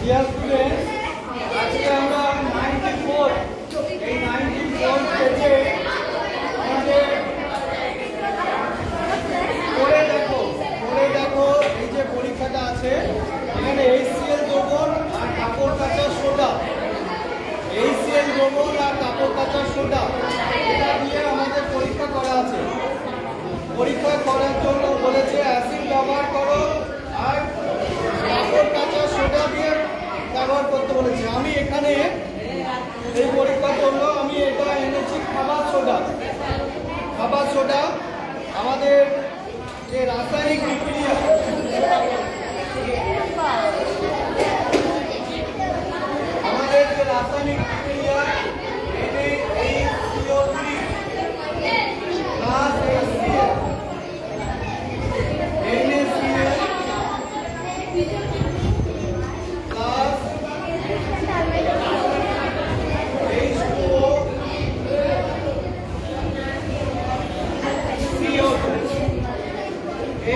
Dear students, আজকে আমরা 94 এই 94 পেজে আমাদের পড়ে দেখো এই যে পরীক্ষাটা আছে, এখানে HCl দ্রবণ আর কাপড় কাচার সোডা, HCl দ্রবণ আর কাপড় কাচার সোডা এটা দিয়ে আমাদের পরীক্ষা করা আছে। পরীক্ষা করার জন্য বলেছে অ্যাসিড ব্যবহার করো আর কাপড় কাচা সোডা দিয়ে ব্যবহার করতে বলেছে। আমি এখানে এই পরীক্ষার জন্য আমি এটা এনেছি খাবার সোডা। আমাদের যে রাসায়নিক বিক্রিয়া, NaCO3 plus HCl NaCl plus H2O CO2,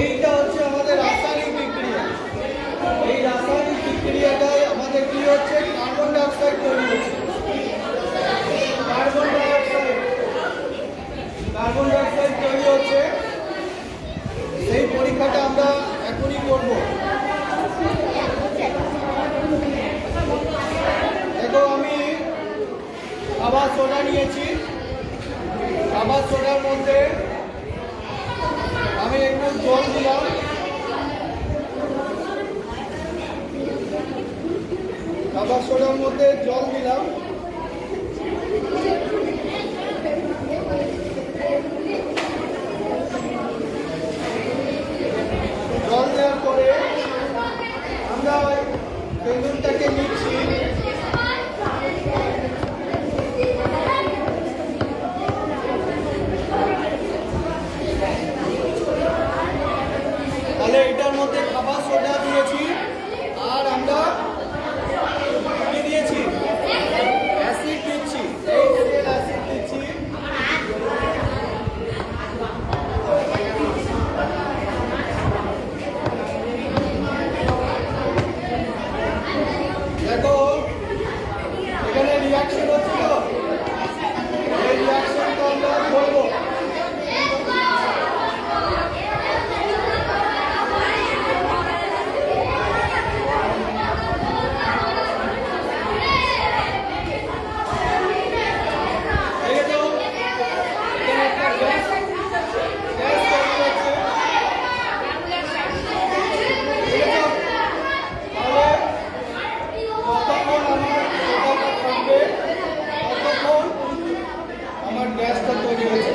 এইটা হচ্ছে আমাদের রাসায়নিক বিক্রিয়া। এই রাসায়নিক বিক্রিয়াটায় আমাদের কি হচ্ছে, কার্বন ডাইঅক্সাইড তৈরি হচ্ছে। কার্বন ডাইঅক্সাইড তৈরি হচ্ছে। সেই পরীক্ষাটা আমরা এখনই করব। দেখো আমি খাবার সোডা নিয়েছি। খাবার সোডার মধ্যে আমি একটু জল দিলাম। খাবার সোডার মধ্যে জল দিলাম। জল দেওয়ার পরে আমরা বেলুনটাকে নিচ্ছি। তাহলে এটার মধ্যে খাবার সোডা দিয়েছি আর আমরা কি দিয়েছি, অ্যাসিড দিচ্ছি, HCl অ্যাসিড দিচ্ছি। দেখো এখানে রিয়াকশন হচ্ছে তো, এই রিয়াকশনটা আমরা করবো। গ্যাসটা তৈরি হয়েছে,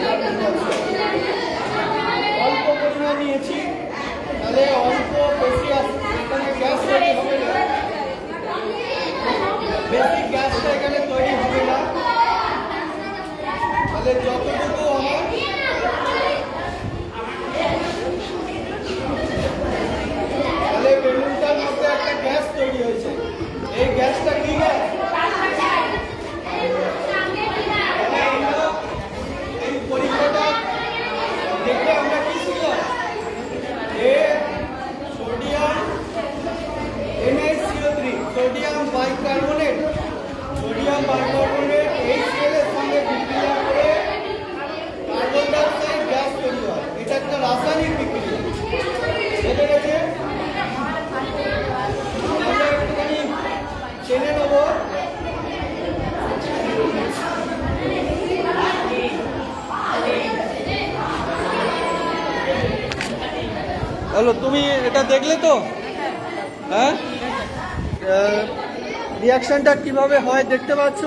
অল্প পরিমাণ নিয়েছি, তাহলে অল্প বেশি এখানে গ্যাস তৈরি হবে না, বেশি গ্যাসটা এখানে তৈরি হবে না। তাহলে যতটুকু আমার তাহলে বেলুনটার মধ্যে একটা গ্যাস তৈরি হয়েছে। এই গ্যাসটা কি গ্যাস? পরীক্ষাটা দেখে আমরা কি শিখলাম, যে sodium NaCO3 sodium bicarbonate HCl এর সঙ্গে বিক্রিয়া করে কার্বন ডাইঅক্সাইড গ্যাস তৈরি হয়। এটা একটা রাসায়নিক বিক্রিয়া। বুঝে গেছে? আমরা একটুখানি জেনে নেব। হ্যালো, তুমি এটা দেখলে তো? হ্যাঁ, রিয়াকশনটা কিভাবে হয় দেখতে পাচ্ছ।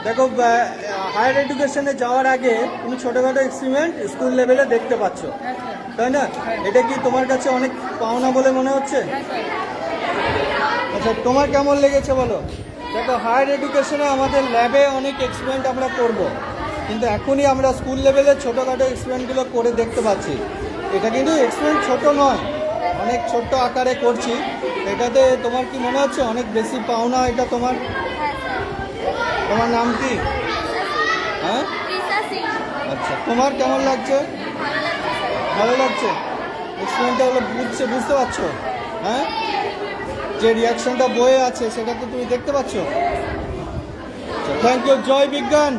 দেখো, হায়ার এডুকেশনে যাওয়ার আগে তুমি ছোটোখাটো এক্সপেরিমেন্ট স্কুল লেভেলে দেখতে পাচ্ছ, তাই না? এটা কি তোমার কাছে অনেক পাওনা বলে মনে হচ্ছে? আচ্ছা, তোমার কেমন লেগেছে বলো? দেখো, হায়ার এডুকেশনে আমাদের ল্যাবে অনেক এক্সপেরিমেন্ট আমরা করব, কিন্তু এখনই আমরা স্কুল লেভেলে ছোটোখাটো এক্সপেরিমেন্টগুলো করে দেখতে পাচ্ছি। এটা কিন্তু এক্সপেরিমেন্ট ছোট নয়, অনেক ছোট্ট আকারে করছি। এটাতে তোমার কি মনে হচ্ছে অনেক বেশি পাওনা? এটা তোমার নাম কি? হ্যাঁ, আচ্ছা, তোমার কেমন লাগছে? ভালো লাগছে। এক্সপেরিমেন্টটা হলো বুঝতে পারছো? হ্যাঁ, যে রিয়াকশনটা বয়ে আছে সেটা তো তুমি দেখতে পাচ্ছ। Thank you. জয় বিজ্ঞান।